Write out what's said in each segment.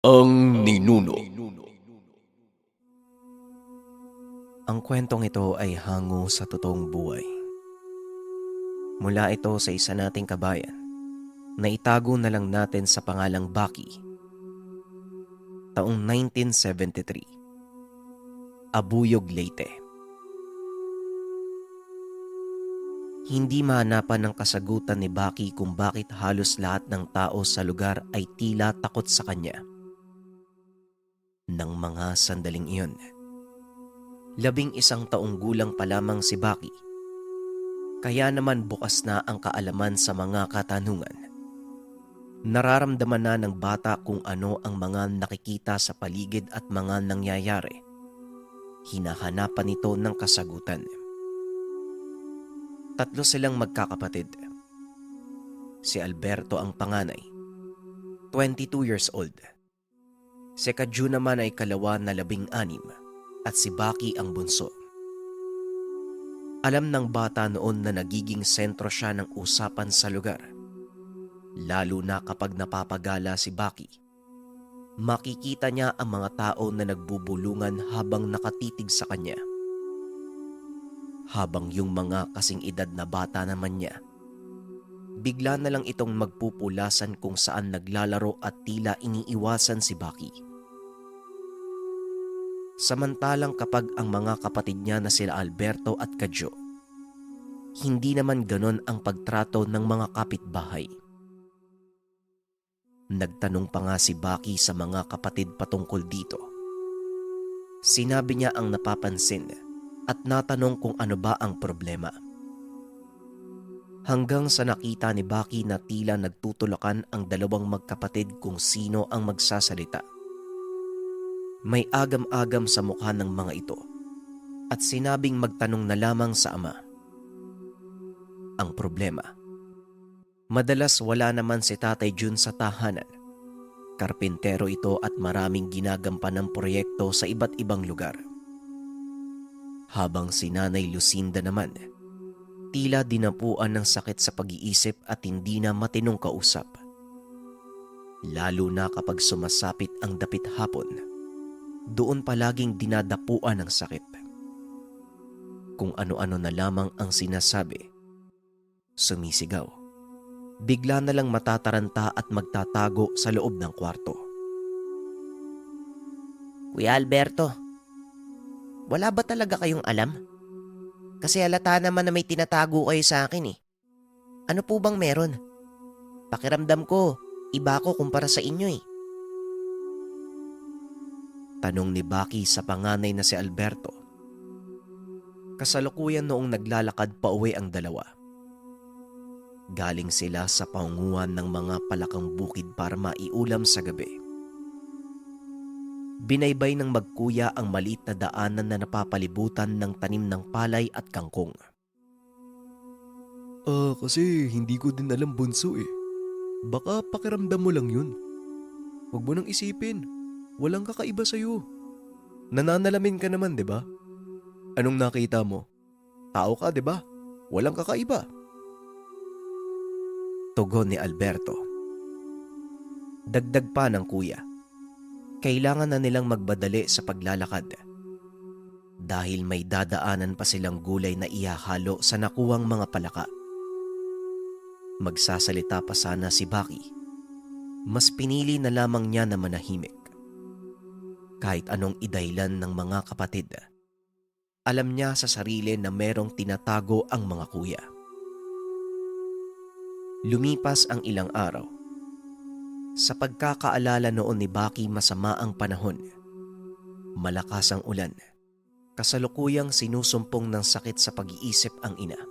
Ang Ninuno. Ang kwentong ito ay hango sa totoong buhay. Mula ito sa isa nating kabayan na itago na lang natin sa pangalang Baki. Taong 1973. Abuyog, Leyte. Hindi mahanapan ng kasagutan ni Baki kung bakit halos lahat ng tao sa lugar ay tila takot sa kanya. Nang mga sandaling iyon, 11 taong gulang pa lamang si Baki. Kaya naman bukas na ang kaalaman sa mga katanungan. Nararamdaman na ng bata kung ano ang mga nakikita sa paligid at mga nangyayari. Hinahanapan nito ng kasagutan. 3 silang magkakapatid. Si Alberto ang panganay, 22 years old. Si Kadju naman ay kalawa na 16 at si Baki ang bunso. Alam ng bata noon na nagiging sentro siya ng usapan sa lugar. Lalo na kapag napapagala si Baki. Makikita niya ang mga tao na nagbubulungan habang nakatitig sa kanya. Habang yung mga kasing edad na bata naman niya, bigla na lang itong magpupulasan kung saan naglalaro at tila iniiwasan si Baki. Samantalang kapag ang mga kapatid niya na sila Alberto at Kadjo, hindi naman ganon ang pagtrato ng mga kapitbahay. Nagtanong pa nga si Baki sa mga kapatid patungkol dito. Sinabi niya ang napapansin at natanong kung ano ba ang problema. Hanggang sa nakita ni Baki na tila nagtutulakan ang dalawang magkapatid kung sino ang magsasalita. May agam-agam sa mukha ng mga ito at sinabing magtanong na lamang sa ama. Ang problema, madalas wala naman si Tatay Jun sa tahanan. Karpintero ito at maraming ginagampan ng proyekto sa iba't ibang lugar. Habang si Nanay Lucinda naman, tila dinapuan ng sakit sa pag-iisip at hindi na matinong kausap. Lalo na kapag sumasapit ang dapit hapon, doon palaging dinadapuan ng sakit. Kung ano-ano na lamang ang sinasabi, sumisigaw. Bigla na lang matataranta at magtatago sa loob ng kwarto. Kuya Alberto, wala ba talaga kayong alam? Kasi halata naman na may tinatago kayo sa akin eh. Ano po bang meron? Pakiramdam ko, iba ako kumpara sa inyo eh. Tanong ni Baki sa panganay na si Alberto. Kasalukuyan noong naglalakad pa uwi ang dalawa. Galing sila sa paunguhan ng mga palakang bukid para maiulam sa gabi. Binaybay ng magkuya ang maliit na daanan na napapalibutan ng tanim ng palay at kangkong. Kasi hindi ko din alam, bunso eh. Baka pakiramdam mo lang yun. Huwag mo nang isipin. Walang kakaiba sa'yo. Nananalamin ka naman, di ba? Anong nakita mo? Tao ka, di ba? Walang kakaiba. Tugon ni Alberto. Dagdag pa ng kuya. Kailangan na nilang magbadali sa paglalakad. Dahil may dadaanan pa silang gulay na ihahalo sa nakuwang mga palaka. Magsasalita pa sana si Baki. Mas pinili na lamang niya na manahimik. Kahit anong idaylan ng mga kapatid, alam niya sa sarili na merong tinatago ang mga kuya. Lumipas ang ilang araw. Sa pagkakaalala noon ni Baki, masama ang panahon. Malakas ang ulan. Kasalukuyang sinusumpong ng sakit sa pag-iisip ang ina.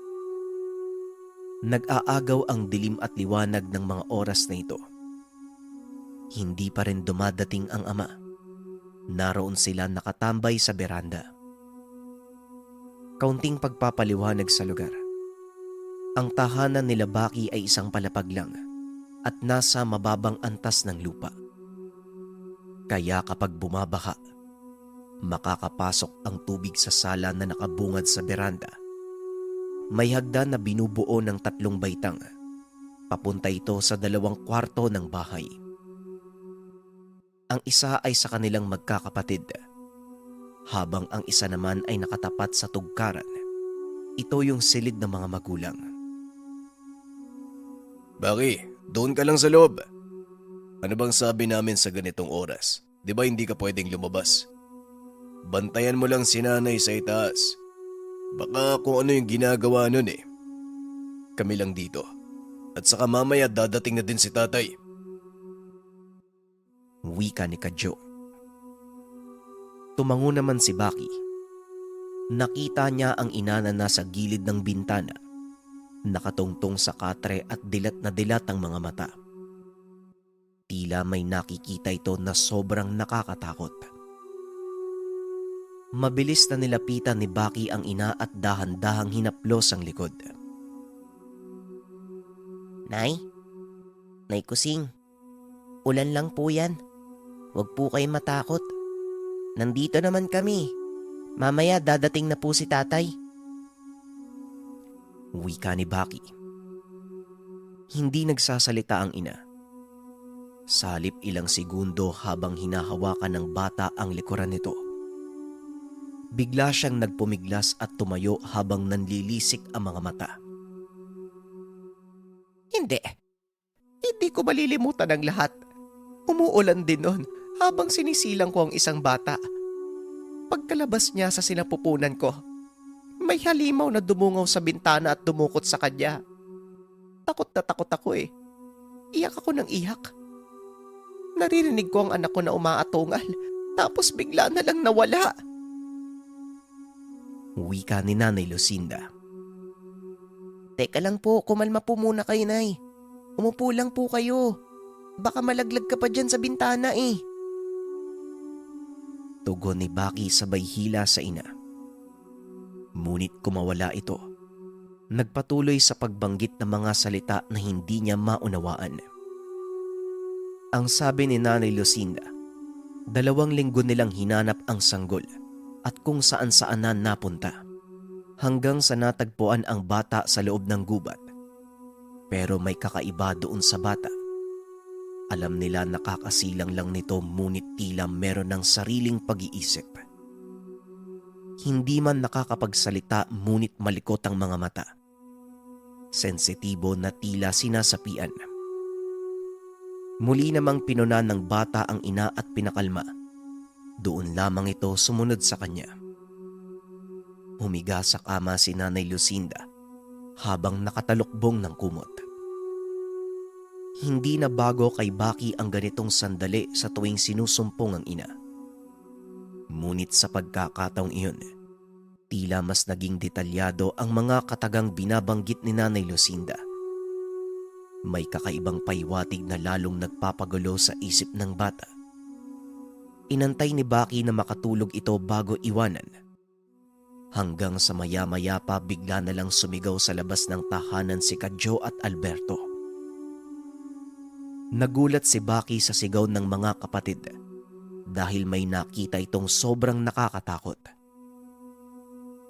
Nag-aagaw ang dilim at liwanag ng mga oras na ito. Hindi pa rin dumadating ang ama. Naroon sila nakatambay sa beranda. Kaunting pagpapaliwanag sa lugar. Ang tahanan nila Baki ay isang palapag lang at nasa mababang antas ng lupa. Kaya kapag bumabaha, makakapasok ang tubig sa sala na nakabungad sa beranda. May hagdan na binubuo ng 3 baitang. Papunta ito sa 2 kwarto ng bahay. Ang isa ay sa kanilang magkakapatid, habang ang isa naman ay nakatapat sa tugkaran. Ito yung silid ng mga magulang. Baki, doon ka lang sa loob. Ano bang sabi namin sa ganitong oras? Di ba hindi ka pwedeng lumabas? Bantayan mo lang si nanay sa itaas. Baka kung ano yung ginagawa nun eh. Kami lang dito. At saka mamaya dadating na din si tatay. Wika ni Kadyo. Tumango naman si Baki. Nakita niya ang ina na nasa gilid ng bintana, nakatungtong sa katre at dilat na dilat ang mga mata. Tila may nakikita ito na sobrang nakakatakot. Mabilis na nilapitan ni Baki ang ina at dahan-dahang hinaplos ang likod. Nay? Nay Kusing, ulan lang po yan. Huwag po kayong matakot. Nandito naman kami. Mamaya dadating na po si tatay. Wika ni Baki. Hindi nagsasalita ang ina. Salip ilang segundo habang hinahawakan ng bata ang likuran nito. Bigla siyang nagpumiglas at tumayo habang nanlilisik ang mga mata. Hindi. Hindi ko malilimutan ang lahat. Umuulan din noon habang sinisilang ko ang isang bata. Pagkalabas niya sa sinapupunan ko, may halimaw na dumungaw sa bintana at dumukot sa kanya. Takot na takot ako eh. Iyak ako ng iyak. Naririnig ko ang anak ko na umaatungal, tapos bigla na lang nawala. Wika ni Nanay Lucinda. Teka lang po, kumalma po muna kayo, Nay. Umupo lang po kayo. Baka malaglag ka pa dyan sa bintana eh. Tugon ni Baki sabay hila sa ina. Ngunit kumawala ito. Nagpatuloy sa pagbanggit ng mga salita na hindi niya maunawaan. Ang sabi ni Nanay Lucinda, 2 linggo nilang hinanap ang sanggol at kung saan-saan na napunta. Hanggang sa natagpuan ang bata sa loob ng gubat. Pero may kakaiba doon sa bata. Alam nila nakakasilang lang nito ngunit tila meron ng sariling pag-iisip. Hindi man nakakapagsalita ngunit malikot ang mga mata. Sensitibo na tila sinasapian. Muli namang pinunan ng bata ang ina at pinakalma. Doon lamang ito sumunod sa kanya. Humiga sa kama si Nanay Lucinda habang nakatalukbong ng kumot. Hindi na bago kay Baki ang ganitong sandali sa tuwing sinusumpong ang ina. Ngunit sa pagkakataong iyon, tila mas naging detalyado ang mga katagang binabanggit ni Nanay Lucinda. May kakaibang paywatig na lalong nagpapagulo sa isip ng bata. Inantay ni Baki na makatulog ito bago iwanan. Hanggang sa maya-maya pa bigla na lang sumigaw sa labas ng tahanan si Kadyo at Alberto. Nagulat si Baki sa sigaw ng mga kapatid dahil may nakita itong sobrang nakakatakot.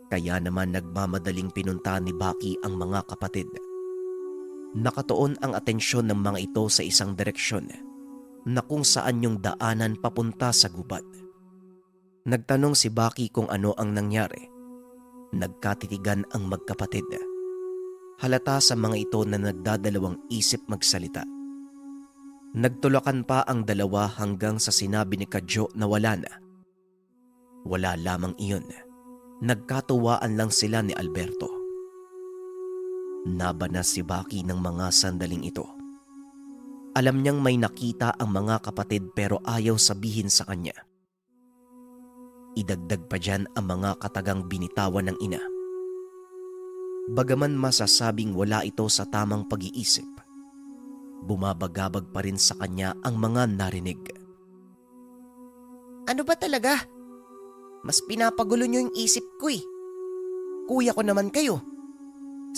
Kaya naman nagmamadaling pinunta ni Baki ang mga kapatid. Nakatuon ang atensyon ng mga ito sa isang direksyon na kung saan yung daanan papunta sa gubat. Nagtanong si Baki kung ano ang nangyari. Nagkatitigan ang magkapatid. Halata sa mga ito na nagdadalawang isip magsalita. Nagtulakan pa ang dalawa hanggang sa sinabi ni Kadyo na wala na. Wala lamang iyon. Nagkatuwaan lang sila ni Alberto. Nabanas si Baki ng mga sandaling ito. Alam niyang may nakita ang mga kapatid pero ayaw sabihin sa kanya. Idagdag pa dyan ang mga katagang binitawan ng ina. Bagaman masasabing wala ito sa tamang pag-iisip, bumabagabag pa rin sa kanya ang mga narinig. Ano ba talaga? Mas pinapagulo niyo yung isip ko eh. Kuya ko naman kayo.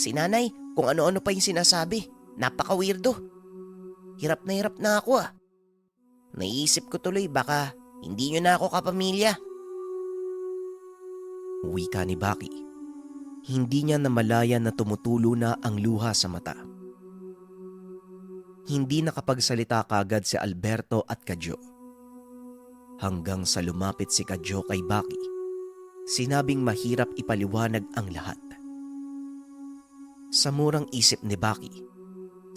Si nanay, kung ano-ano pa yung sinasabi. Napaka-weirdo. Hirap na ako ah. Naisip ko tuloy baka hindi nyo na ako kapamilya. Wika ni Baki. Hindi niya namalaya na tumutulo na ang luha sa mata. Hindi nakapagsalita kagad si Alberto at Kadyo. hanggang sa lumapit si Kadyo kay Baki. Sinabing mahirap ipaliwanag ang lahat. Sa murang isip ni Baki,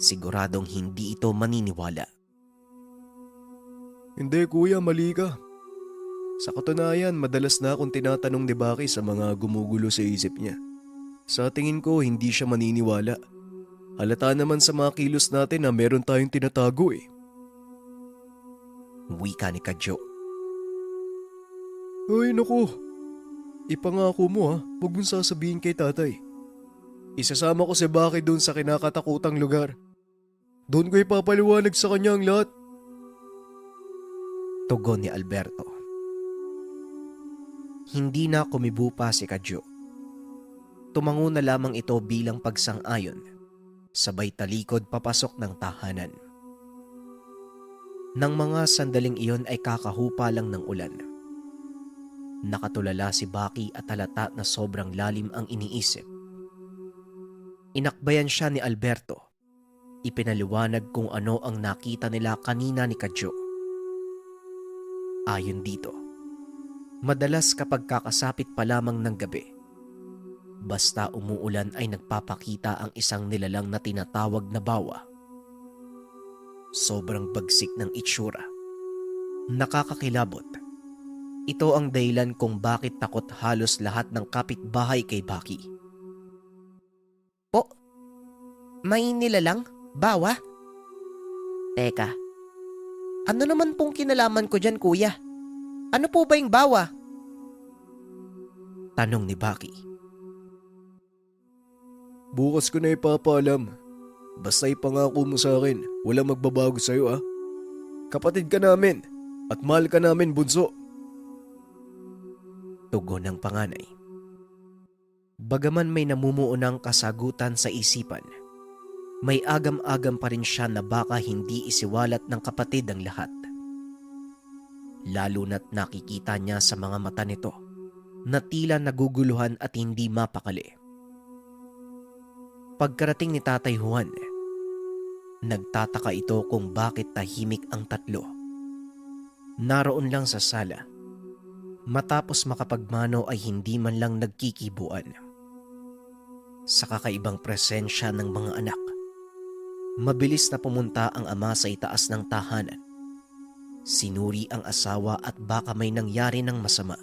siguradong hindi ito maniniwala. Hindi kuya, mali ka. Sa katunayan, madalas na akong tinatanong ni Baki sa mga gumugulo sa isip niya. Sa tingin ko, hindi siya maniniwala. Halata naman sa mga kilos natin na meron tayong tinatago eh. Wika ni Kadyo. Ay naku, ipangako mo ha, huwag mong sasabihin kay tatay. Isasama ko si Baki doon sa kinakatakutang lugar. Doon ko ipapaliwanag sa kanya ang lahat. Tugon ni Alberto. Hindi na kumibo pa si Kadyo. Tumango na lamang ito bilang pagsang-ayon, sabay talikod papasok ng tahanan. Nang mga sandaling iyon ay kakahupa lang ng ulan. Nakatulala si Baki at halata na sobrang lalim ang iniisip. Inakbayan siya ni Alberto. Ipinaliwanag kung ano ang nakita nila kanina ni Kadyo. Ayon dito, madalas kapag kakasapit pa lamang ng gabi, basta umuulan ay nagpapakita ang isang nilalang na tinatawag na bawa. Sobrang bagsik ng itsura. Nakakakilabot. Ito ang dahilan kung bakit takot halos lahat ng kapitbahay kay Baki. Po, may nilalang? Bawa? Teka, ano naman pong kinalaman ko dyan, kuya? Ano po ba yung bawa? Tanong ni Baki. Bukas ko na ipapaalam. Basta ipangako mo sa akin, walang magbabago sa'yo ah. Kapatid ka namin at mahal ka namin, bunso. Tugon ng panganay. Bagaman may namumuunang kasagutan sa isipan, may agam-agam pa rin siya na baka hindi isiwalat ng kapatid ang lahat. Lalo na't nakikita niya sa mga mata nito na tila naguguluhan at hindi mapakali. Pagkarating ni Tatay Juan, nagtataka ito kung bakit tahimik ang tatlo. Naroon lang sa sala. Matapos makapagmano ay hindi man lang nagkikibuan. Sa kakaibang presensya ng mga anak, mabilis na pumunta ang ama sa itaas ng tahanan. Sinuri ang asawa at baka may nangyari ng masama.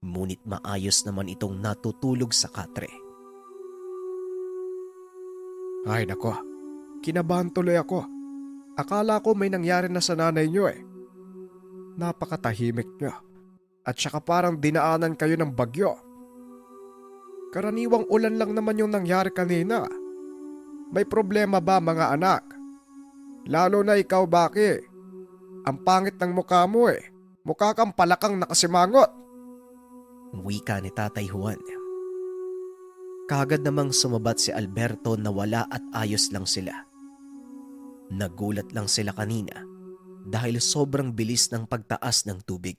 Ngunit maayos naman itong natutulog sa katre. Ay nako, kinabahan tuloy ako. Akala ko may nangyari na sa nanay niyo eh. Napakatahimik niyo. At saka parang dinaanan kayo ng bagyo. Karaniwang ulan lang naman yung nangyari kanina. May problema ba mga anak? Lalo na ikaw, Baki. Ang pangit ng mukha mo eh. Mukha kang palakang nakasimangot. Wika ni Tatay Juan. Kagad namang sumabat si Alberto na wala at ayos lang sila. Nagulat lang sila kanina dahil sobrang bilis ng pagtaas ng tubig.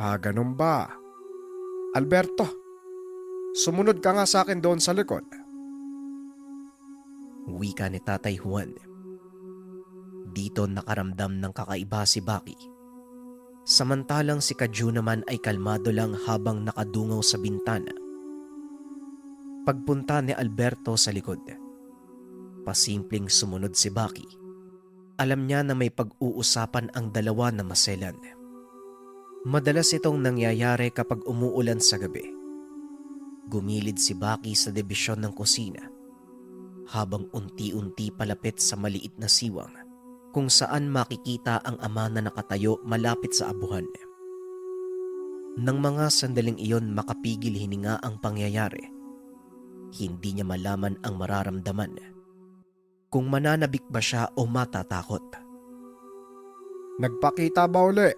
Ganun ba? Alberto, sumunod ka nga sa akin doon sa likod. Wika ni Tatay Juan. Dito nakaramdam ng kakaiba si Baki. Samantalang si Kadyo naman ay kalmado lang habang nakadungaw sa bintana. Pagpunta ni Alberto sa likod, pasimpleng sumunod si Baki. Alam niya na may pag-uusapan ang dalawa na maselan. Madalas itong nangyayari kapag umuulan sa gabi. Gumilid si Baki sa debisyon ng kusina habang unti-unti palapit sa maliit na siwang kung saan makikita ang ama na nakatayo malapit sa abuhan. Nang mga sandaling iyon makapigil hininga ang pangyayari, hindi niya malaman ang mararamdaman, kung mananabik ba siya o matatakot. Nagpakita ba uli?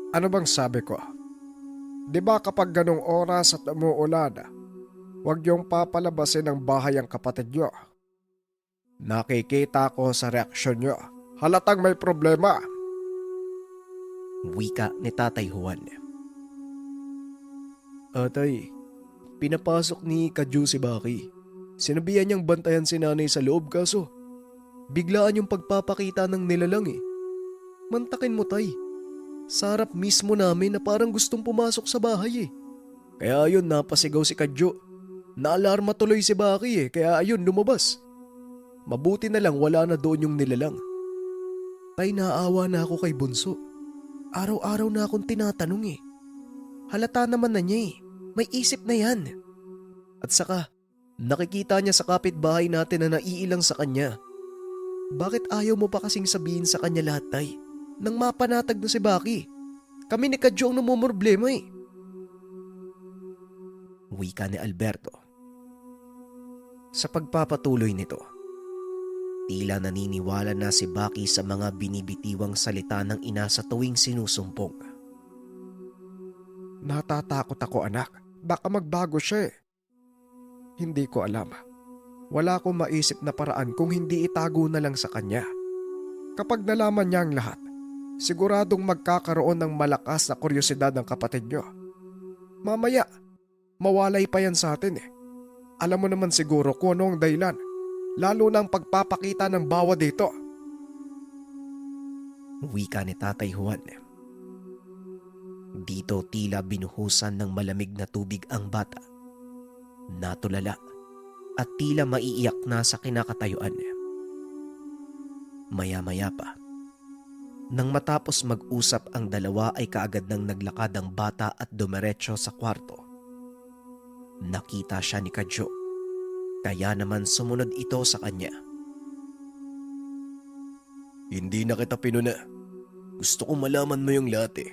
Ano bang sabi ko? Di ba kapag ganong oras at umuulan, huwag niyong papalabasin ng bahay ang kapatid niyo. Nakikita ko sa reaksyon niyo, halatang may problema. Wika ni Tatay Juan. Atay, pinapasok ni Kadyo si Baki. Sinabihan niyang bantayan si nanay sa loob kaso biglaan yung pagpapakita ng nilalang eh. Mantakin mo, tay. Sarap mismo namin na parang gustong pumasok sa bahay eh. Kaya ayun, napasigaw si Kadyo. Naalarma tuloy si Baki eh, kaya ayun, lumabas. Mabuti na lang wala na doon yung nilalang. Tay, naawa na ako kay Bunso. Araw-araw na akong tinatanong eh. Halata naman na niya eh. May isip na yan. At saka, nakikita niya sa kapitbahay natin na naiilang sa kanya. Bakit ayaw mo pa kasing sabihin sa kanya lahat, tay? Nang mapanatag na si Baki. Kami ni Kadyo ang namumroblema eh. Wika ni Alberto. Sa pagpapatuloy nito, tila naniniwala na si Baki sa mga binibitiwang salita ng ina sa tuwing sinusumpong. Natatakot ako, anak. Baka magbago siya eh. Hindi ko alam. Wala akong maisip na paraan kung hindi itago na lang sa kanya. Kapag nalaman niya ang lahat, siguradong magkakaroon ng malakas na kuryosidad ng kapatid niyo. Mamaya, mawalay pa yan sa atin eh. Alam mo naman siguro kung ano ang dahilan, lalo na ang pagpapakita ng bawa dito. Wika ni Tatay Juan. Dito tila binuhusan ng malamig na tubig ang bata. Natulala at tila maiiyak na sa kinakatayuan. Maya-maya pa, nang matapos mag-usap ang dalawa ay kaagad nang naglakad ang bata at dumiretso sa kwarto. Nakita siya ni Kadyo, kaya naman sumunod ito sa kanya. Hindi na kita pinuna. Gusto kong malaman mo yung lahat eh.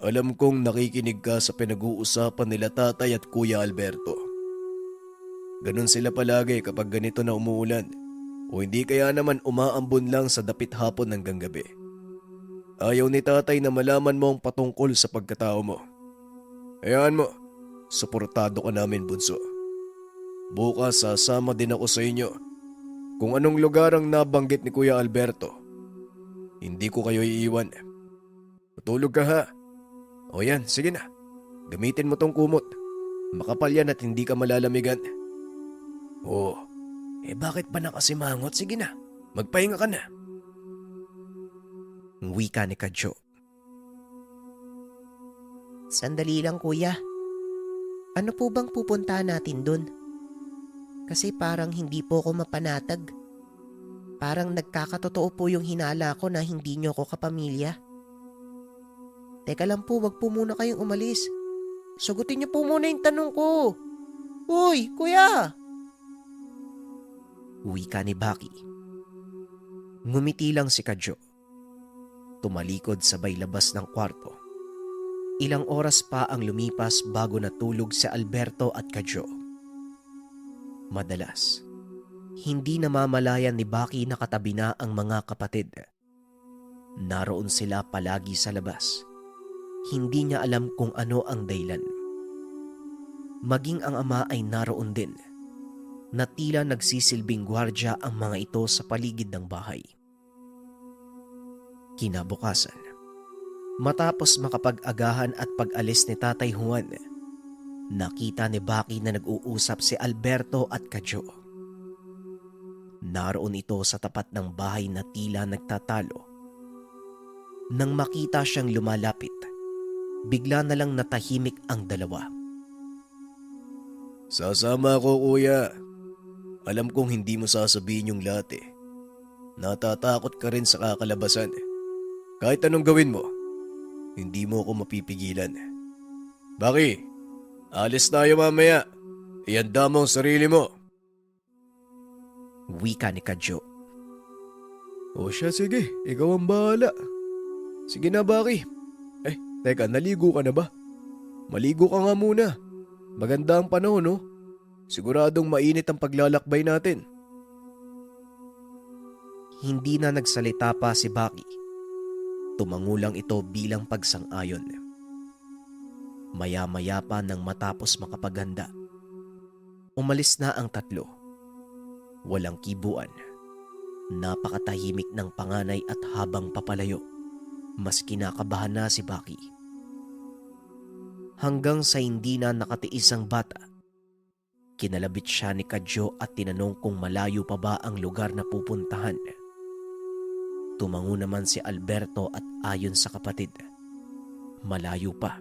Alam kong nakikinig ka sa pinag-uusapan nila tatay at Kuya Alberto. Ganun sila palagi kapag ganito na umuulan o hindi kaya naman umaambon lang sa dapit hapon hanggang gabi. Ayaw ni tatay na malaman mo ang patungkol sa pagkatao mo. Hayaan mo, suportado ka namin, Bunso. Bukas sasama din ako sa inyo. Kung anong lugar ang nabanggit ni Kuya Alberto, hindi ko kayo iiwan. Matulog ka ha. O yan, sige na. Gamitin mo tong kumot. Makapal yan at hindi ka malalamigan. Oh, bakit pa nakasimangot? Sige na, magpahinga ka na. Wika ni Kadyo. Sandali lang, kuya. Ano po bang pupuntahan natin dun? Kasi parang hindi po ako mapanatag. Parang nagkakatotoo po yung hinala ko na hindi nyo ako kapamilya. Teka lang po, wag po muna kayong umalis. Sagutin niyo po muna yung tanong ko. Uy, kuya! Wika ni Baki. Ngumiti lang si Kadyo. Tumalikod sabay labas ng kwarto. Ilang oras pa ang lumipas bago natulog si Alberto at Kadyo. Madalas, hindi namamalayan ni Baki na katabi na ang mga kapatid. Naroon sila palagi sa labas. Hindi niya alam kung ano ang dahilan. Maging ang ama ay naroon din, na tila nagsisilbing gwardya ang mga ito sa paligid ng bahay. Kinabukasan, matapos makapag-agahan at pag-alis ni Tatay Juan, nakita ni Baki na nag-uusap si Alberto at Kadyo. Naroon ito sa tapat ng bahay na tila nagtatalo. Nang makita siyang lumalapit, bigla na lang natahimik ang dalawa. Sasama ako, kuya. Alam kong hindi mo sasabihin yung lahat eh. Natatakot ka rin sa kakalabasan. Kahit anong gawin mo, hindi mo ako mapipigilan. Baki, alis tayo mamaya. Ihanda mo ang sarili mo. Wika ni Kadyo. O siya, sige. Ikaw ang bahala. Sige na, Baki. Teka, naligo ka na ba? Maligo ka nga muna. Maganda ang panahon, no? Siguradong mainit ang paglalakbay natin. Hindi na nagsalita pa si Baki. Tumangulang ito bilang pagsang-ayon. Maya-maya pa nang matapos makapaghanda, umalis na ang tatlo. Walang kibuan. Napakatahimik ng panganay at habang papalayo, mas kinakabahan na si Baki. Hanggang sa hindi na nakatiis ang bata, kinalabit siya ni Kadyo at tinanong kung malayo pa ba ang lugar na pupuntahan. Tumango naman si Alberto at ayon sa kapatid, malayo pa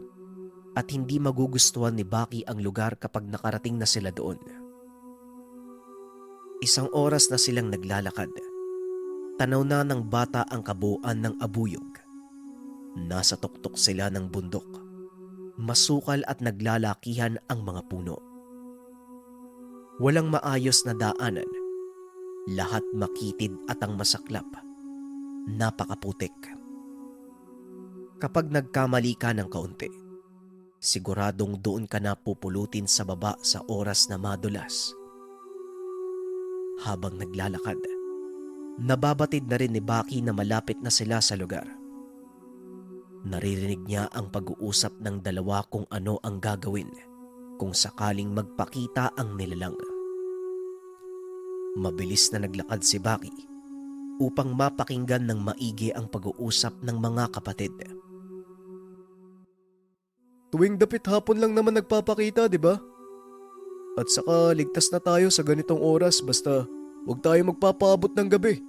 at hindi magugustuhan ni Baki ang lugar kapag nakarating na sila doon. Isang oras na silang naglalakad. Tanaw na ng bata ang kabuuan ng abuyog. Nasa tuktok sila ng bundok. Masukal at naglalakihan ang mga puno. Walang maayos na daanan. Lahat makitid at ang masaklap. Napakaputik. Kapag nagkamali ka ng kaunti, siguradong doon ka na pupulutin sa baba sa oras na madulas. Habang naglalakad, nababatid na rin ni Baki na malapit na sila sa lugar. Naririnig niya ang pag-uusap ng dalawa kung ano ang gagawin kung sakaling magpakita ang nilalang. Mabilis na naglakad si Baki upang mapakinggan ng maigi ang pag-uusap ng mga kapatid. Tuwing dapit hapon lang naman nagpapakita, di ba? At saka ligtas na tayo sa ganitong oras basta huwag tayo magpapaabot ng gabi.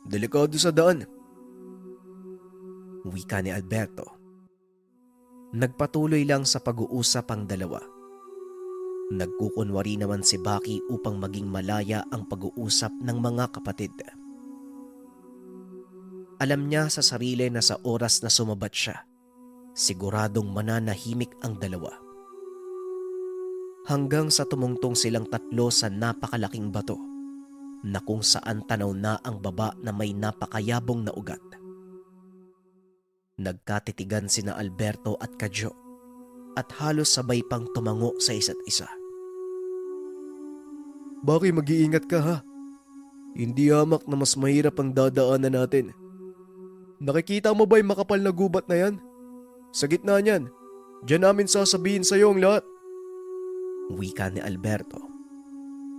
Delikado sa daan. Wika ni Alberto. Nagpatuloy lang sa pag-uusap ang dalawa. Nagkukunwari naman si Baki upang maging malaya ang pag-uusap ng mga kapatid. Alam niya sa sarili na sa oras na sumabat siya, siguradong mananahimik ang dalawa. Hanggang sa tumungtong silang tatlo sa napakalaking bato na kung saan tanaw na ang baba na may napakayabong na ugat. Nagkatitigan sina Alberto at Kadyo at halos sabay pang tumango sa isa't isa. Baki, mag-iingat ka ha. Hindi hamak na mas mahirap ang dadaanan natin. Nakikita mo ba yung makapal na gubat na yan? Sa gitna niyan, diyan namin sasabihin sa'yo ang lahat. Wika ni Alberto.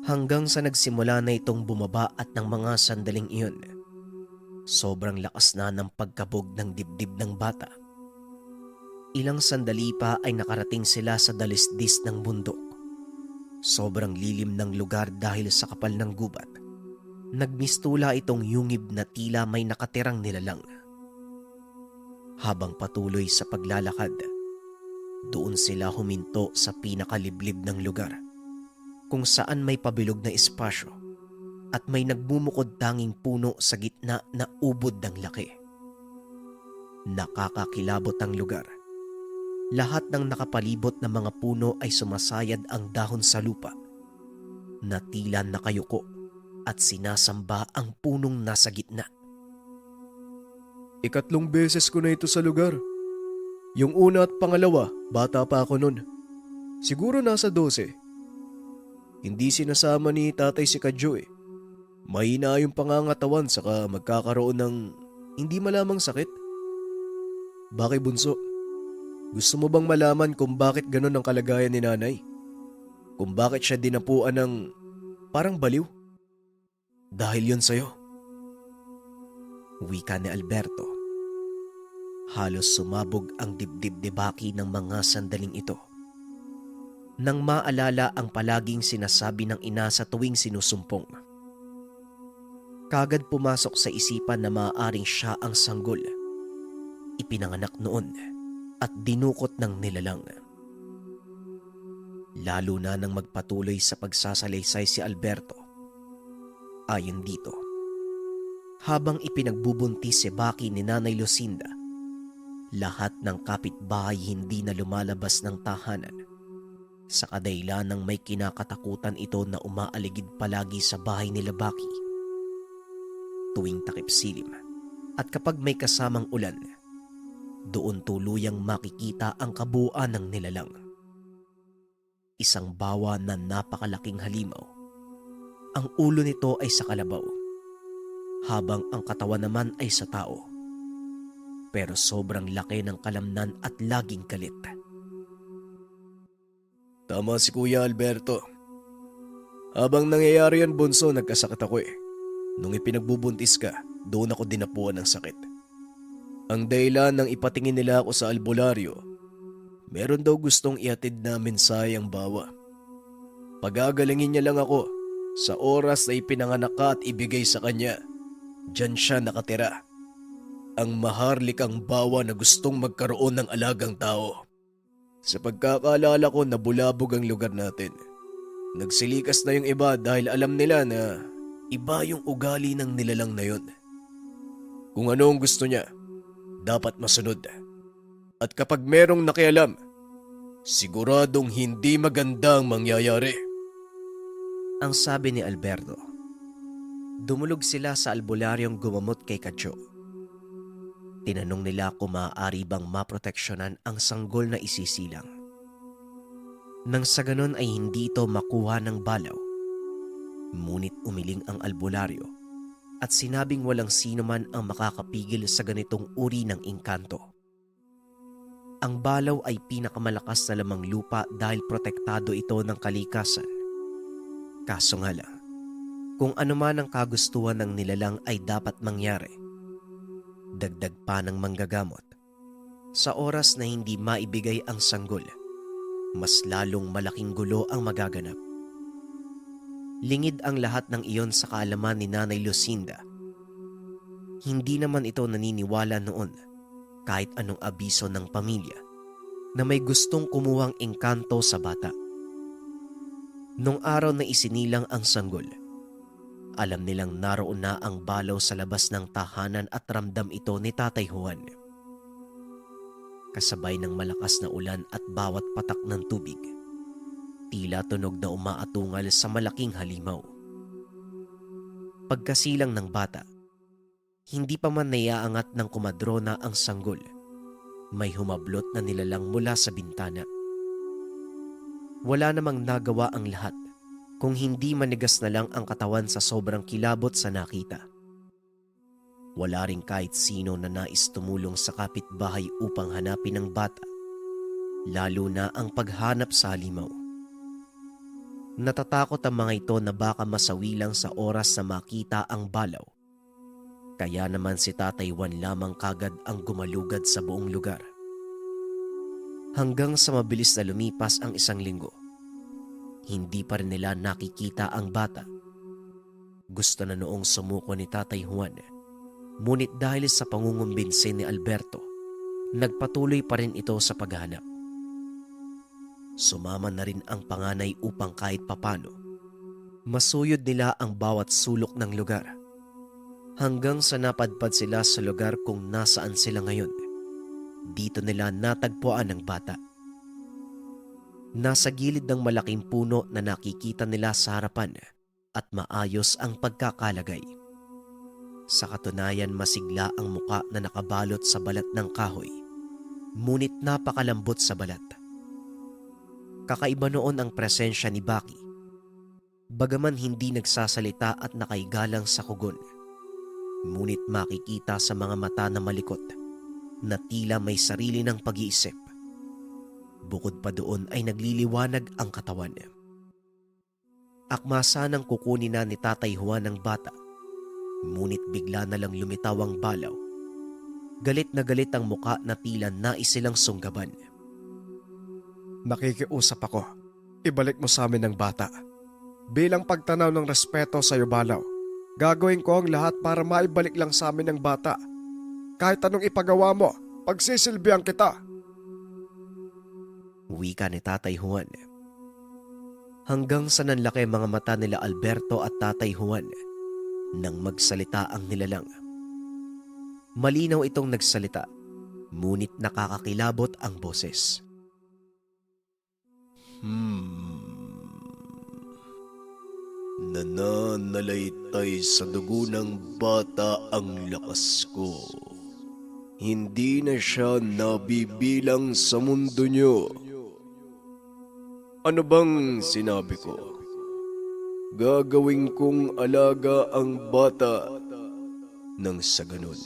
Hanggang sa nagsimula na itong bumaba at ng mga sandaling iyon, sobrang lakas na ng pagkabog ng dibdib ng bata. Ilang sandali pa ay nakarating sila sa dalisdis ng bundok. Sobrang lilim ng lugar dahil sa kapal ng gubat. Nagmistula itong yungib na tila may nakatirang nilalang. Habang patuloy sa paglalakad, doon sila huminto sa pinakaliblib ng lugar, kung saan may pabilog na espasyo at may nagbumukod tanging puno sa gitna na ubod ng laki. Nakakakilabot ang lugar. Lahat ng nakapalibot na mga puno ay sumasayad ang dahon sa lupa na tila nakayuko at sinasamba ang punong nasa gitna. Ikatlong beses ko na ito sa lugar. Yung una at pangalawa, bata pa ako nun. Siguro nasa 12. Hindi sinasama ni tatay si Kadyo eh. Mahina yung pangangatawan saka magkakaroon ng hindi malamang sakit. Bakit bunso? Gusto mo bang malaman kung bakit ganun ang kalagayan ni nanay? Kung bakit siya dinapuan ng parang baliw? Dahil yun sa'yo. Wika ni Alberto. Halos sumabog ang dibdib ni Baki ng mga sandaling ito. Nang maalala ang palaging sinasabi ng ina sa tuwing sinusumpong. Kagad pumasok sa isipan na maaaring siya ang sanggol. Ipinanganak noon at dinukot ng nilalang. Lalo na nang magpatuloy sa pagsasalaysay si Alberto. Ayon dito, habang ipinagbubuntis si Baki ni Nanay Lucinda, lahat ng kapitbahay hindi na lumalabas ng tahanan sa kadahilan ng may kinakatakutan ito na umaaligid palagi sa bahay nila Baki. Tuwing takip silim at kapag may kasamang ulan, doon tuluyang makikita ang kabuuan ng nilalang. Isang bawa na napakalaking halimaw. Ang ulo nito ay sa kalabaw, habang ang katawan naman ay sa tao. Pero sobrang laki ng kalamnan at laging galit. Tama si Kuya Alberto. Habang nangyayari yan, bunso, nagkasakit ako eh. Nung ipinagbubuntis ka, doon ako dinapuan ng sakit. Ang dahilan ng ipatingin nila ako sa albularyo, meron daw gustong ihatid na mensahe ang bawa. Pagagalingin niya lang ako sa oras na ipinanganak ka at ibigay sa kanya. Diyan siya nakatira. ang maharlikang bawa na gustong magkaroon ng alagang tao. Sa pagkakaalala ko, nabulabog ang lugar natin. Nagsilikas na yung iba dahil alam nila na iba yung ugali ng nilalang na yun. Kung ano ang gusto niya, dapat masunod. At kapag merong nakialam, siguradong hindi magandang mangyayari. Ang sabi ni Alberto. Dumulog sila sa albularyong gumamot kay Kadyo. Tinanong nila kung maaari bang maproteksyonan ang sanggol na isisilang. Nang sa ganon ay hindi ito makuha ng balaw. Ngunit umiling ang albularyo at sinabing walang sino man ang makakapigil sa ganitong uri ng engkanto. Ang balaw ay pinakamalakas na lamang lupa dahil protektado ito ng kalikasan. Kaso nga lang, kung ano man ang kagustuhan ng nilalang ay dapat mangyari. Dagdag pa ng manggagamot. Sa oras na hindi maibigay ang sanggol, mas lalong malaking gulo ang magaganap. Lingid ang lahat ng iyon sa kaalaman ni Nanay Lucinda. Hindi naman ito naniniwala noon kahit anong abiso ng pamilya na may gustong kumuhang engkanto sa bata. Nung araw na isinilang ang sanggol, alam nilang naroon na ang balaw sa labas ng tahanan at ramdam ito ni Tatay Juan. Kasabay ng malakas na ulan at bawat patak ng tubig, tila tunog na umaatungal sa malaking halimaw. Pagkasilang ng bata, hindi pa man naiaangat ng kumadrona ang sanggol, may humablot na nilalang mula sa bintana. Wala namang nagawa ang lahat kung hindi manigas na lang ang katawan sa sobrang kilabot sa nakita. Wala rin kahit sino na nais tumulong sa kapitbahay upang hanapin ang bata, lalo na ang paghanap sa halimaw. Natatakot ang mga ito na baka masawi lang sa oras na makita ang balaw. Kaya naman si Tatay Juan lamang kagad ang gumalugad sa buong lugar. Hanggang sa mabilis na lumipas ang 1 linggo, hindi pa rin nila nakikita ang bata. Gusto na noong sumuko ni Tatay Juan, ngunit dahil sa pangungumbinsi ni Alberto, nagpatuloy pa rin ito sa paghahanap. Sumama na rin ang panganay upang kahit papano masuyod nila ang bawat sulok ng lugar. Hanggang sa napadpad sila sa lugar kung nasaan sila ngayon, dito nila natagpuan ang bata. Nasa gilid ng malaking puno na nakikita nila sa harapan at maayos ang pagkakalagay. Sa katunayan, masigla ang muka na nakabalot sa balat ng kahoy, ngunit napakalambot sa balat. Kakaiba noon ang presensya ni Baki. Bagaman hindi nagsasalita at nakaigalang sa kugon, ngunit makikita sa mga mata na malikot na tila may sarili ng pag-iisip. Bukod pa doon ay nagliliwanag ang katawan. Akma sanang kukunin na ni Tatay Juan ang bata, ngunit bigla na lang lumitaw ang balaw. Galit na galit ang muka na tila nais silang sunggaban. Nakikiusap ako. Ibalik mo sa amin ang bata. Bilang pagtanaw ng respeto sa iyo, balaw, gagawin ko ang lahat para maibalik lang sa amin ang bata. Kahit anong ipagawa mo, pagsisilbihan kita. Wika ni Tatay Juan. Hanggang sa nanlaki mga mata nila Alberto at Tatay Juan nang magsalita ang nilalang. Malinaw itong nagsalita, ngunit nakakakilabot ang boses. Nananalaytay sa dugo ng bata ang lakas ko. Hindi na siya nabibilang sa mundo niyo. Ano bang sinabi ko? Gagawin kong alaga ang bata. Nang sa ganun,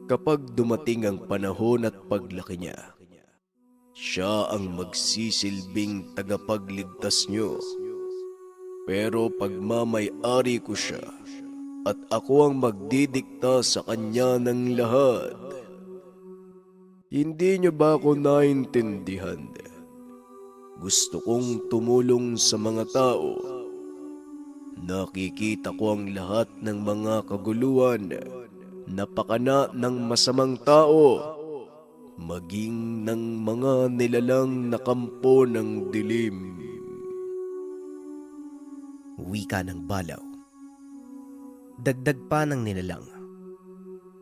kapag dumating ang panahon at paglaki niya, siya ang magsisilbing tagapagligtas niyo. Pero pagmamay-ari ko siya at ako ang magdidikta sa kanya ng lahat. Hindi niyo ba ako naintindihan? Gusto kong tumulong sa mga tao. Nakikita ko ang lahat ng mga kaguluhan, napakana ng masamang tao, maging ng mga nilalang na kampo ng dilim. Wika ng balaw. Dagdag pa ng nilalang.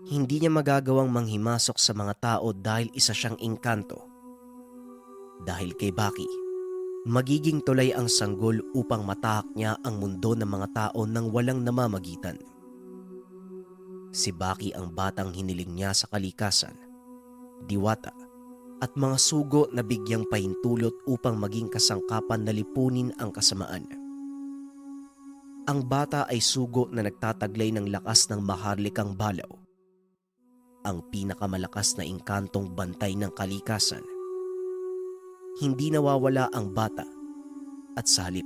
Hindi niya magagawang manghimasok sa mga tao dahil isa siyang engkanto. Dahil kay Baki, magiging tulay ang sanggol upang matahak niya ang mundo ng mga tao nang walang namamagitan. Si Baki ang batang hiniling niya sa kalikasan, diwata, at mga sugo na bigyang pahintulot upang maging kasangkapan na lipunin ang kasamaan. Ang bata ay sugo na nagtataglay ng lakas ng maharlikang balaw, ang pinakamalakas na engkantong bantay ng kalikasan. Hindi nawawala ang bata at sa halip,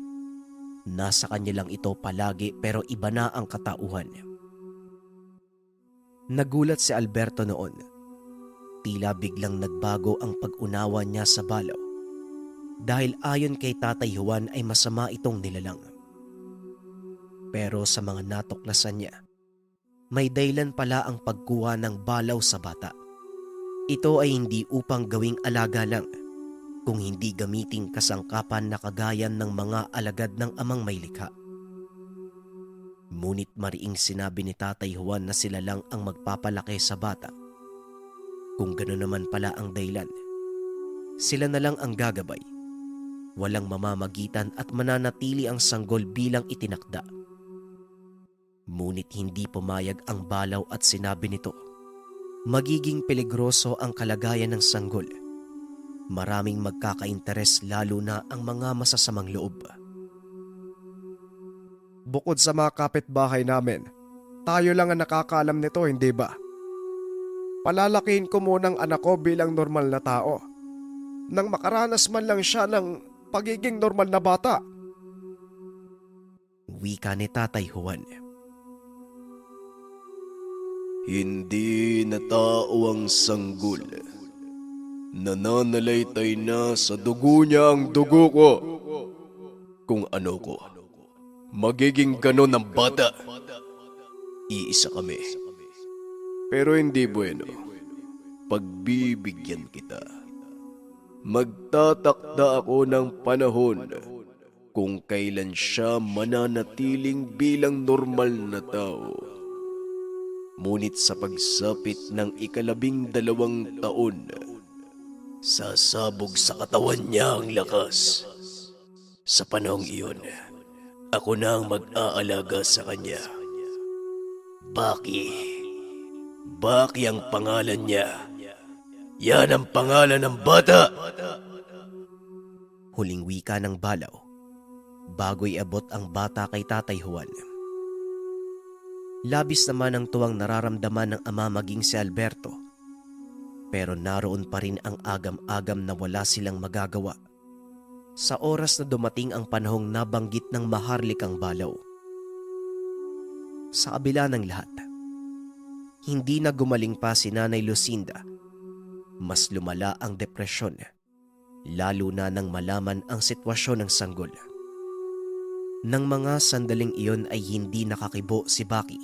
nasa kanya lang ito palagi pero iba na ang katauhan. Nagulat si Alberto noon. Tila biglang nagbago ang pag-unawa niya sa balaw dahil ayon kay Tatay Juan ay masama itong nilalang. Pero sa mga natuklasan niya, may dahilan pala ang pagkuha ng balaw sa bata. Ito ay hindi upang gawing alaga lang, kung hindi gamiting kasangkapan na kagayan ng mga alagad ng amang may likha. Ngunit mariing sinabi ni Tatay Juan na sila lang ang magpapalaki sa bata. Kung gano'n naman pala ang dahilan, sila na lang ang gagabay. Walang mamamagitan at mananatili ang sanggol bilang itinakda. Ngunit hindi pumayag ang balaw at sinabi nito, magiging peligroso ang kalagayan ng sanggol. Maraming magkakainteres lalo na ang mga masasamang loob. Bukod sa mga kapitbahay namin, tayo lang ang nakakaalam nito, hindi ba? Palalakihin ko munang anak ko bilang normal na tao, nang makaranas man lang siya ng pagiging normal na bata. Wika ni Tatay Juan. Hindi na tao ang sanggol. Nananalaytay na sa dugo niya ang dugo ko. Kung ano ko, magiging ganon ang bata. Iisa kami. Pero hindi bueno. Pagbibigyan kita. Magtatakda ako ng panahon kung kailan siya mananatiling bilang normal na tao. Ngunit sa pagsapit ng 12 taon, sasabog sa katawan niya ang lakas. Sa panahong iyon, ako na ang mag-aalaga sa kanya. Baki. Baki ang pangalan niya. Yan ang pangalan ng bata. Huling wika ng balaw, bago'y abot ang bata kay Tatay Juan. Labis naman ang tuwang nararamdaman ng ama maging si Alberto. Pero naroon pa rin ang agam-agam na wala silang magagawa. Sa oras na dumating ang panahong nabanggit ng maharlikang balaw. Sa kabila ng lahat, hindi na gumaling pa si Nanay Lucinda. Mas lumala ang depresyon, lalo na nang malaman ang sitwasyon ng sanggol. Nang mga sandaling iyon ay hindi nakakibo si Baki,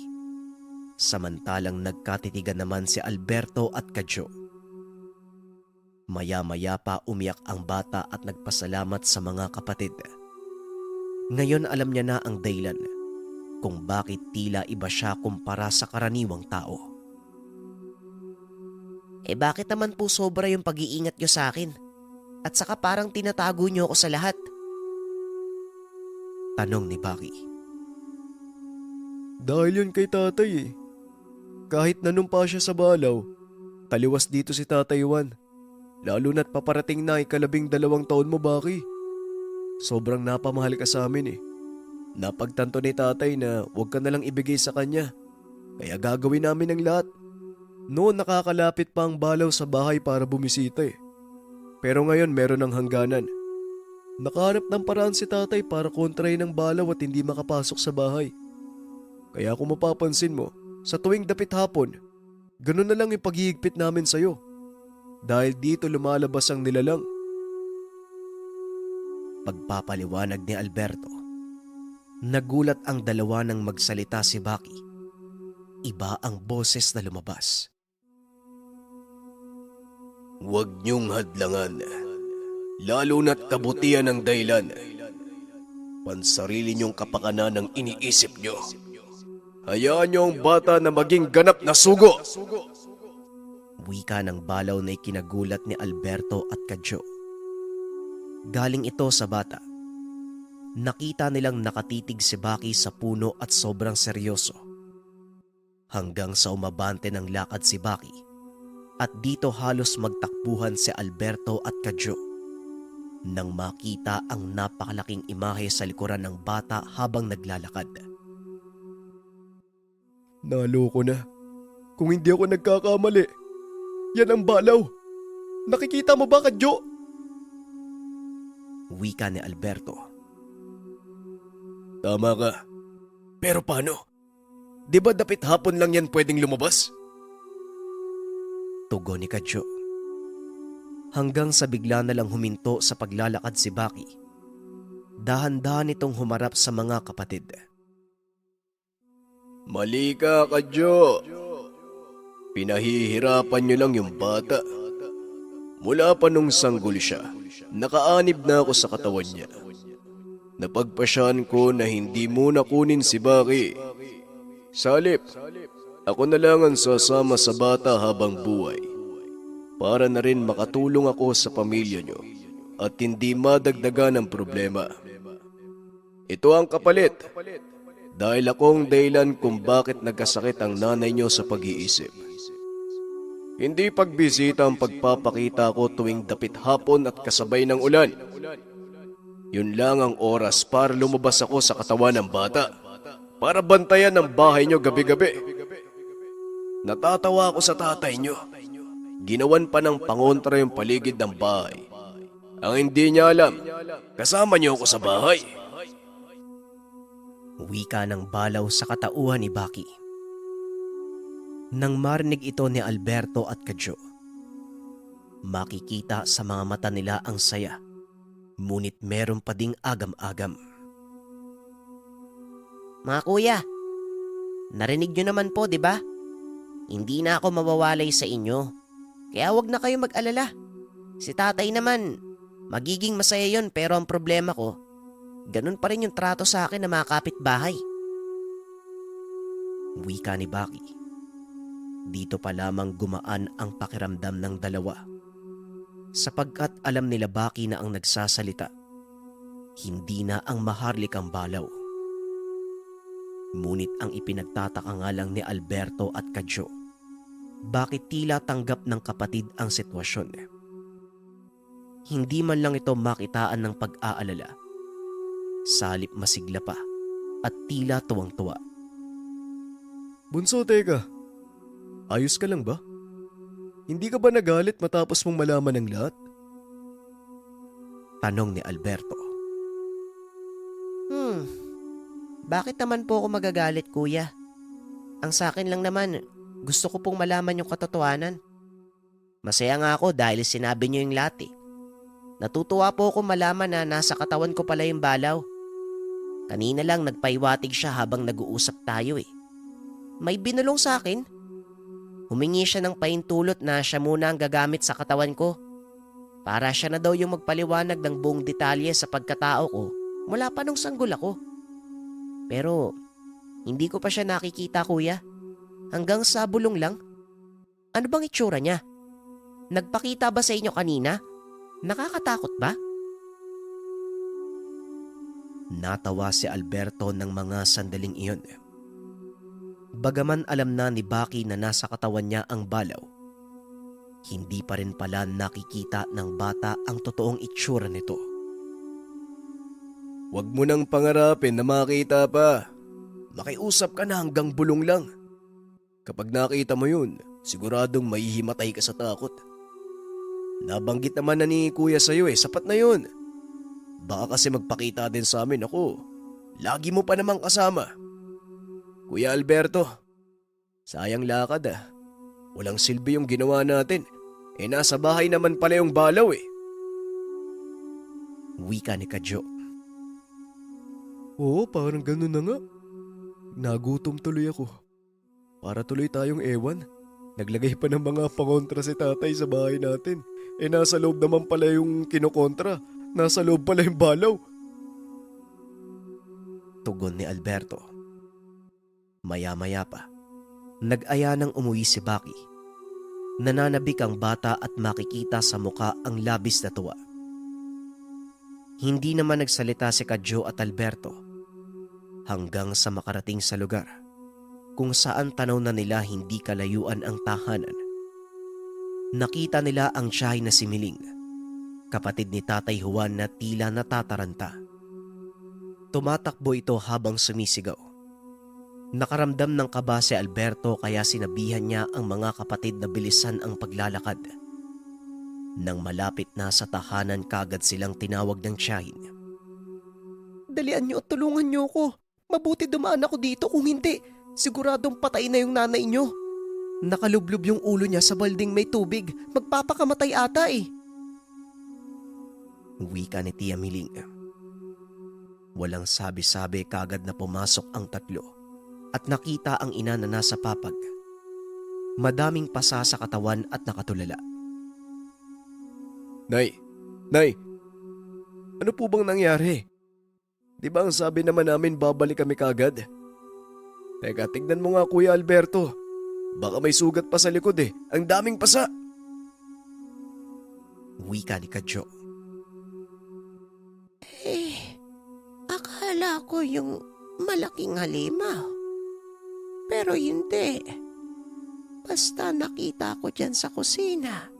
samantalang nagkatitigan naman si Alberto at Kadyo. Maya-maya pa umiyak ang bata at nagpasalamat sa mga kapatid. Ngayon alam niya na ang dahilan kung bakit tila iba siya kumpara sa karaniwang tao. Bakit naman po sobra yung pag-iingat nyo sa akin? At saka parang tinatago nyo ako sa lahat. Tanong ni Baki. Dahil yun kay tatay eh. Kahit nanumpa siya sa balaw, taliwas dito si Tatay Juan. Lalo na't paparating na 12 taon mo, Baki. Sobrang napamahal ka sa amin eh. Napagtanto ni tatay na huwag ka nalang ibigay sa kanya. Kaya gagawin namin ang lahat. Noon nakakalapit pa ang balaw sa bahay para bumisita eh. Pero ngayon meron ng hangganan. Nakahanap ng paraan si tatay para kontrahin ng balaw at hindi makapasok sa bahay. Kaya kung mapapansin mo, sa tuwing dapit hapon, ganun na lang yung paghihigpit namin sa'yo. Dahil dito lumalabas ang nilalang. Pagpapaliwanag ni Alberto. Nagulat ang dalawa nang magsalita si Baki. iba ang boses na lumabas. Huwag niyong hadlangan, lalo na't kabutihan ng dahilan. Pansarili niyong kapakanan ang iniisip niyo. Hayaan niyo ang bata na maging ganap na sugo. Wika ng balaw na ikinagulat ni Alberto at Kadyo. Galing ito sa bata. Nakita nilang nakatitig si Baki sa puno at sobrang seryoso. Hanggang sa umabante ng lakad si Baki at dito halos magtakbuhan si Alberto at Kadyo nang makita ang napakalaking imahe sa likuran ng bata habang naglalakad. Naloko na. Kung hindi ako nagkakamali, yan ang balaw. Nakikita mo ba, Kadyo? Wika ni Alberto. Tama ka. Pero paano? Di ba dapit hapon lang yan pwedeng lumabas? Tugon ni Kadyo. Hanggang sa bigla na lang huminto sa paglalakad si Baki. Dahan-dahan itong humarap sa mga kapatid. Mali ka, Kadyo. Pinahihirapan niyo lang yung bata. Mula pa nung sanggol siya, nakaanib na ako sa katawan niya. Napagpasyahan ko na hindi muna kunin si Baki. Salip, ako na lang ang sasama sa bata habang buhay. Para na rin makatulong ako sa pamilya niyo at hindi madagdagan ang problema. Ito ang kapalit. Dahil akong dahilan kung bakit nagkasakit ang nanay niyo sa pag-iisip. Hindi pagbisita ang pagpapakita ko tuwing dapit hapon at kasabay ng ulan. Yun lang ang oras para lumabas ako sa katawan ng bata. Para bantayan ang bahay niyo gabi-gabi. Natatawa ako sa tatay niyo. Ginawan pa ng pangontra yung paligid ng bahay. Ang hindi niya alam, kasama niyo ako sa bahay. Wika ng balaw sa katauhan ni Baki. Nang marinig ito ni Alberto at Kadyo, makikita sa mga mata nila ang saya, ngunit meron pa ding agam-agam. Mga kuya, narinig nyo naman po, di ba? Hindi na ako mawawalay sa inyo. Kaya wag na kayo mag-alala. Si tatay naman, magiging masaya yon, pero ang problema ko, ganun pa rin yung trato sa akin ng mga kapitbahay. Wika ni Baki. Dito pa lamang gumaan ang pakiramdam ng dalawa. Sapagkat alam nila Baki na ang nagsasalita, hindi na ang maharlikang balaw. Ngunit ang ipinagtataka nga lang ni Alberto at Kadyo, bakit tila tanggap ng kapatid ang sitwasyon? Hindi man lang ito makitaan ng pag-aalala. Salip masigla pa at tila tuwang-tuwa. Bunso, teka. Ayos ka lang ba? Hindi ka ba nagalit matapos mong malaman ang lahat? Tanong ni Alberto. Bakit naman po ako magagalit, kuya? Ang sa akin lang naman, gusto ko pong malaman yung katotohanan. Masaya nga ako dahil sinabi niyo yung lahat eh. Natutuwa po ako malaman na nasa katawan ko pala yung balaw. Kanina lang nagpaiwatig siya habang nag-uusap tayo eh. May binulong sa akin. Humingi siya ng paintulot na siya muna ang gagamit sa katawan ko. Para siya na daw yung magpaliwanag ng buong detalye sa pagkatao ko mula pa nung sanggol ako. Pero hindi ko pa siya nakikita, kuya. Hanggang sa bulong lang. Ano bang itsura niya? Nagpakita ba sa inyo kanina? Nakakatakot ba? Natawa si Alberto ng mga sandaling iyon. Bagaman alam na ni Baki na nasa katawan niya ang balaw, hindi pa rin pala nakikita ng bata ang totoong itsura nito. Huwag mo nang pangarapin na makita pa. Makiusap ka na hanggang bulong lang. Kapag nakita mo yun, siguradong mahihimatay ka sa takot. Nabanggit naman na ni Kuya sa'yo sapat na yun. Baka kasi magpakita din sa amin ako. Lagi mo pa namang kasama. Kuya Alberto, sayang lakad Walang silbi yung ginawa natin. Nasa bahay naman pala yung balaw Wika ni Kadyo. Oo, parang ganun na nga. Nagutom tuloy ako. Para tuloy tayong ewan. Naglagay pa ng mga pangontra si tatay sa bahay natin. Nasa loob naman pala yung kinokontra. Nasa loob pala yung balaw. Tugon ni Alberto. Maya-maya pa, nag-aya ng umuwi si Baki. Nananabik ang bata at makikita sa muka ang labis na tuwa. Hindi naman nagsalita si Kadyo at Alberto hanggang sa makarating sa lugar kung saan tanaw na nila hindi kalayuan ang tahanan. Nakita nila ang tiyahin na si Miling, kapatid ni Tatay Juan na tila natataranta. Tumatakbo ito habang sumisigaw. Nakaramdam ng kaba si Alberto kaya sinabihan niya ang mga kapatid na bilisan ang paglalakad. Nang malapit na sa tahanan kagad silang tinawag ng tiyahin. Dalian niyo at tulungan niyo ako. Mabuti dumaan ako dito, kung hindi, siguradong patay na yung nanay niyo. Nakalublob yung ulo niya sa balding may tubig. Magpapakamatay ata eh. Wika ni Tia Miling. Walang sabi-sabi kagad na pumasok ang tatlo at nakita ang ina na nasa papag. Madaming pasa sa katawan at nakatulala. Nay, ano po bang nangyari? Di ba ang sabi naman namin babalik kami kagad? Teka, tignan mo nga Kuya Alberto. Baka may sugat pa sa likod eh. Ang daming pasa. Wika ni Kadyo. Akala ko yung malaking halimaw. Pero hindi. Basta nakita ko dyan sa kusina.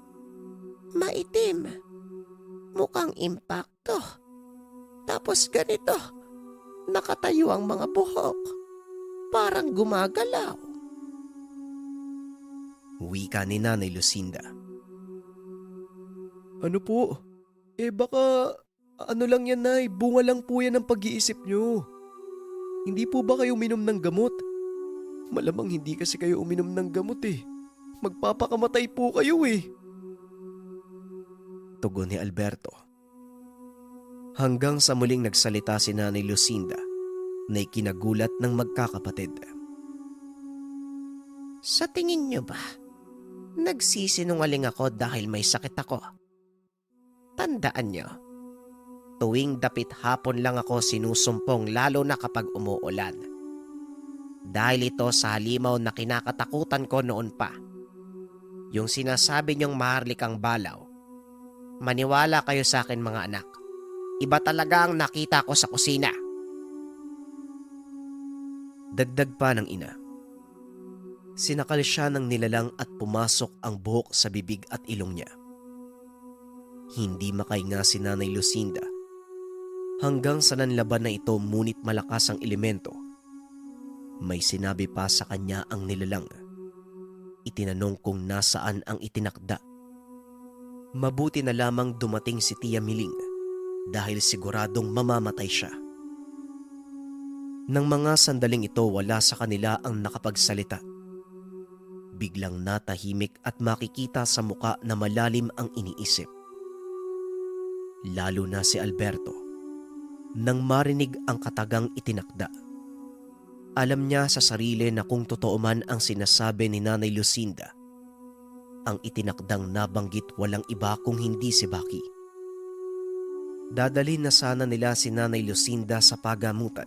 Maitim. Mukhang impacto. Tapos ganito. Nakatayo ang mga buhok. Parang gumagalaw. Wika ni Nanay Lucinda. Ano po? Baka ano lang yan, Nay. Bunga lang po yan ng pag-iisip nyo. Hindi po ba kayo uminom ng gamot? Malamang hindi kasi kayo uminom ng gamot eh. Magpapakamatay po kayo eh. Tugon ni Alberto. Hanggang sa muling nagsalita si Nanay Lucinda na ikinagulat ng magkakapatid. Sa tingin niyo ba, nagsisinungaling ako dahil may sakit ako? Tandaan niyo, tuwing dapit hapon lang ako sinusumpong lalo na kapag umuulan. Dahil ito sa halimaw na kinakatakutan ko noon pa. Yung sinasabi niyong maharlikang balaw. Maniwala kayo sa akin mga anak. Iba talaga ang nakita ko sa kusina. Dagdag pa ng ina. Sinakal siya ng nilalang at pumasok ang buhok sa bibig at ilong niya. Hindi makahinga si Nanay Lucinda hanggang sa nanlaban na ito ngunit malakas ang elemento. May sinabi pa sa kanya ang nilalang. Itinanong kung nasaan ang itinakda. Mabuti na lamang dumating si Tia Miling dahil siguradong mamamatay siya. Nang mga sandaling ito wala sa kanila ang nakapagsalita. Biglang natahimik at makikita sa muka na malalim ang iniisip. Lalo na si Alberto. Nang marinig ang katagang itinakda. Alam niya sa sarili na kung totoo man ang sinasabi ni Nanay Lucinda, ang itinakdang nabanggit walang iba kung hindi si Baki. Dadalhin na sana nila si Nanay Lucinda sa pagamutan.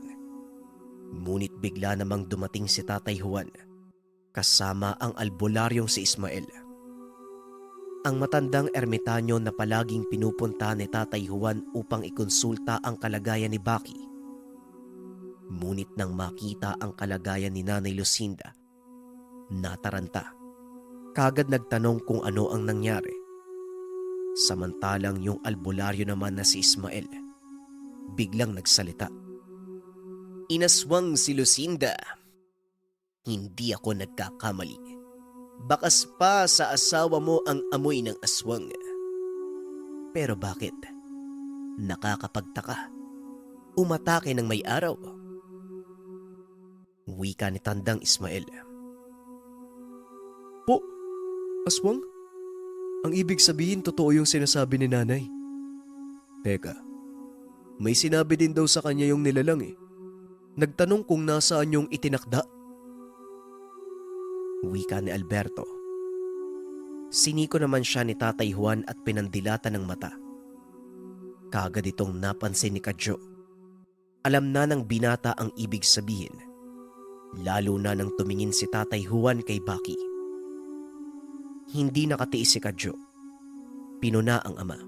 Ngunit bigla namang dumating si Tatay Juan, kasama ang albularyong si Ismael. Ang matandang ermitanyo na palaging pinupunta ni Tatay Juan upang ikonsulta ang kalagayan ni Baki. Ngunit nang makita ang kalagayan ni Nanay Lucinda, nataranta. Kagad nagtanong kung ano ang nangyari. Samantalang yung albularyo naman na si Ismael, biglang nagsalita. Inaswang si Lucinda. Hindi ako nagkakamali. Bakas pa sa asawa mo ang amoy ng aswang. Pero bakit? Nakakapagtaka. Umatake ng may araw. Wika ni Tandang Ismael. Po, aswang? Ang ibig sabihin totoo yung sinasabi ni Nanay. Teka, may sinabi din daw sa kanya yung nilalang eh. Nagtanong kung nasaan yung itinakda. wika ni Alberto. Siniko naman siya ni Tatay Juan at pinandilatan ng mata. Kaagad itong napansin ni Kadyo. Alam na ng binata ang ibig sabihin, lalo na nang tumingin si Tatay Juan kay Baki. Hindi nakatiis si Kadyo. Pinuna ang ama.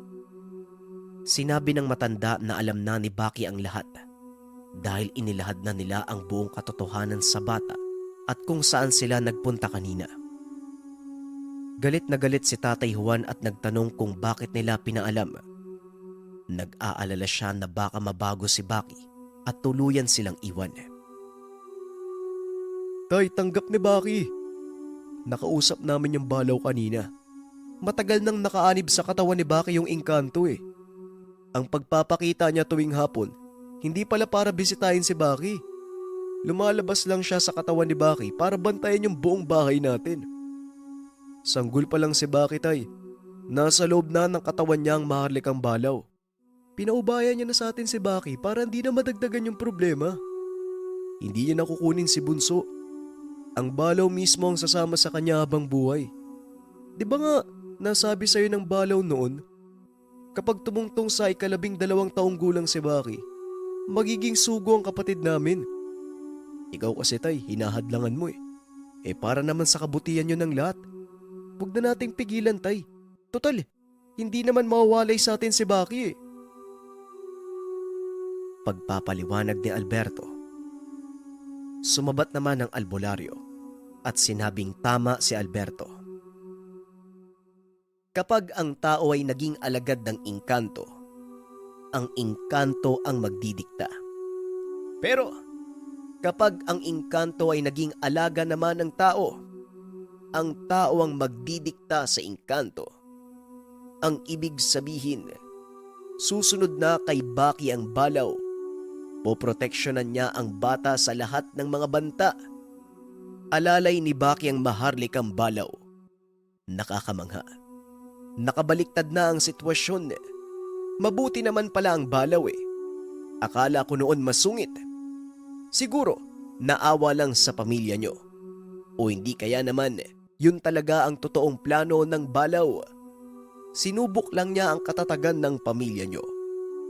Sinabi ng matanda na alam na ni Baki ang lahat dahil inilahad na nila ang buong katotohanan sa bata at kung saan sila nagpunta kanina. Galit na galit si Tatay Juan at nagtanong kung bakit nila pinaalam. Nag-aalala siya na baka mabago si Baki at tuluyan silang iwan. Tay, tanggap ni Baki. Nakausap namin yung balaw kanina. Matagal nang nakaanib sa katawan ni Baki yung engkanto eh. Ang pagpapakita niya tuwing hapon, hindi pala para bisitahin si Baki. Lumalabas lang siya sa katawan ni Baki para bantayan yung buong bahay natin. Sanggol pa lang si Baki, tay. Nasa loob na ng katawan niya ang maharlikang balaw. Pinaubayan niya na sa atin si Baki para hindi na madagdagan yung problema. Hindi niya nakukunin si Bunso. Ang balaw mismo ang sasama sa kanya habang buhay. Di ba nga, nasabi sa'yo ng balaw noon, kapag tumungtong sa 12 taong gulang si Baki, magiging sugo ang kapatid namin. Ikaw kasi tay, hinahadlangan mo eh. Para naman sa kabutihan nyo ng lahat. Huwag na nating pigilan tay. Total, hindi naman mawawalay sa atin si Baki eh. Pagpapaliwanag ni Alberto. Sumabat naman ang albularyo at sinabing tama si Alberto. Kapag ang tao ay naging alagad ng engkanto, ang engkanto ang magdidikta. Pero kapag ang engkanto ay naging alaga naman ng tao, ang tao ang magdidikta sa engkanto. Ang ibig sabihin, susunod na kay Baki ang balaw. Poproteksyonan niya ang bata sa lahat ng mga banta. Alalay ni Baki ang maharlikang balaw. Nakakamangha. Nakabaliktad na ang sitwasyon. Mabuti naman pala ang balaw eh. Akala ko noon masungit. Siguro, naawa lang sa pamilya nyo. O hindi kaya naman, yun talaga ang totoong plano ng balaw. Sinubok lang niya ang katatagan ng pamilya nyo.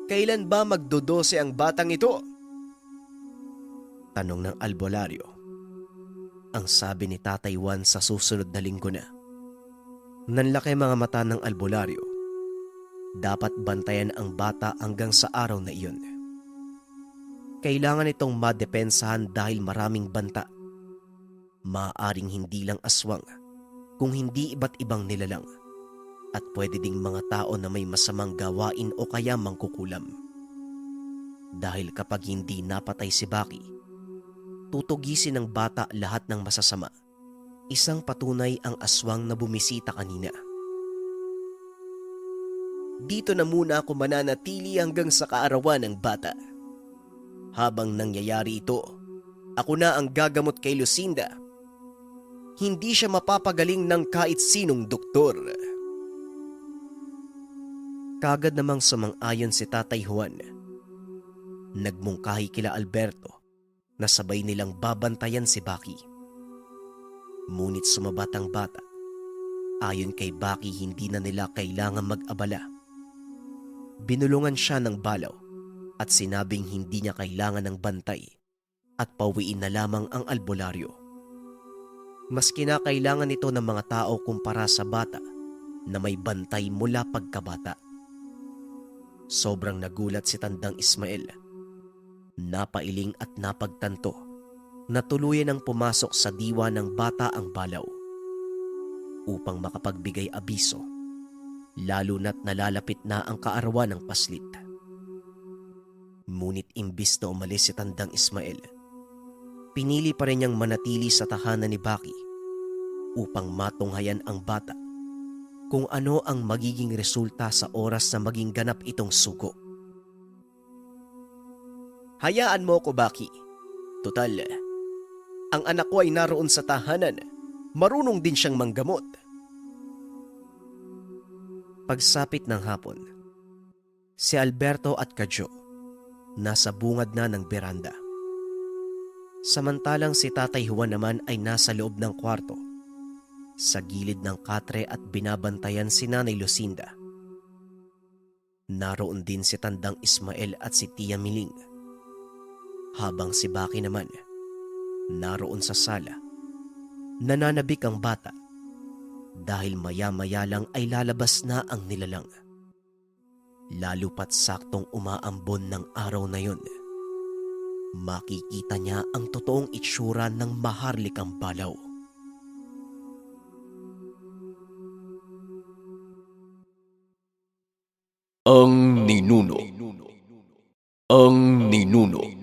Kailan ba magdodose ang batang ito? Tanong ng albularyo. Ang sabi ni Tatay Juan sa susunod na linggo na. Nanlaki mga mata ng albularyo. Dapat bantayan ang bata hanggang sa araw na iyon. Kailangan itong madepensahan dahil maraming banta. Maaaring hindi lang aswang, kung hindi iba't ibang nilalang. At pwede ding mga tao na may masamang gawain o kaya mangkukulam. Dahil kapag hindi napatay si Baki, tutugisin ng bata lahat ng masasama. Isang patunay ang aswang na bumisita kanina. Dito na muna ako mananatili hanggang sa kaarawan ng bata. Habang nangyayari ito, ako na ang gagamot kay Lucinda. Hindi siya mapapagaling ng kahit sinong doktor. Kagad namang sumang-ayon si Tatay Juan. Nagmungkahi kila Alberto na sabay nilang babantayan si Baki. Ngunit sumabat ang bata. Ayon kay Baki, hindi na nila kailangan mag-abala. Binulungan siya ng balaw at sinabing hindi niya kailangan ng bantay at pauwiin na lamang ang albularyo. Mas kinakailangan ito ng mga tao kumpara sa bata na may bantay mula pagkabata. Sobrang nagulat si Tandang Ismael. Napailing at napagtanto na tuluyan ang pumasok sa diwa ng bata ang balaw upang makapagbigay abiso, lalo na't nalalapit na ang kaarawan ng paslit. Ngunit imbis na umalis si Tandang Ismael, pinili pa rin niyang manatili sa tahanan ni Baki upang matunghayan ang bata kung ano ang magiging resulta sa oras na maging ganap itong sugo. Hayaan mo ko, Baki. Tutal, ang anak ko ay naroon sa tahanan. Marunong din siyang manggamot. Pagsapit ng hapon, si Alberto at Kadyo nasa bungad na ng beranda. Samantalang si Tatay Juan naman ay nasa loob ng kwarto Sa gilid ng katre at binabantayan si Nanay Lucinda. Naroon din si Tandang Ismael at si Tia Miling. Habang si Baki naman, naroon sa sala. Nananabik ang bata dahil maya-maya lang ay lalabas na ang nilalang. Lalo pat saktong umaambon ng araw na yon. Makikita niya ang totoong itsura ng maharlikang balaw. Ang ninuno. Ang ninuno.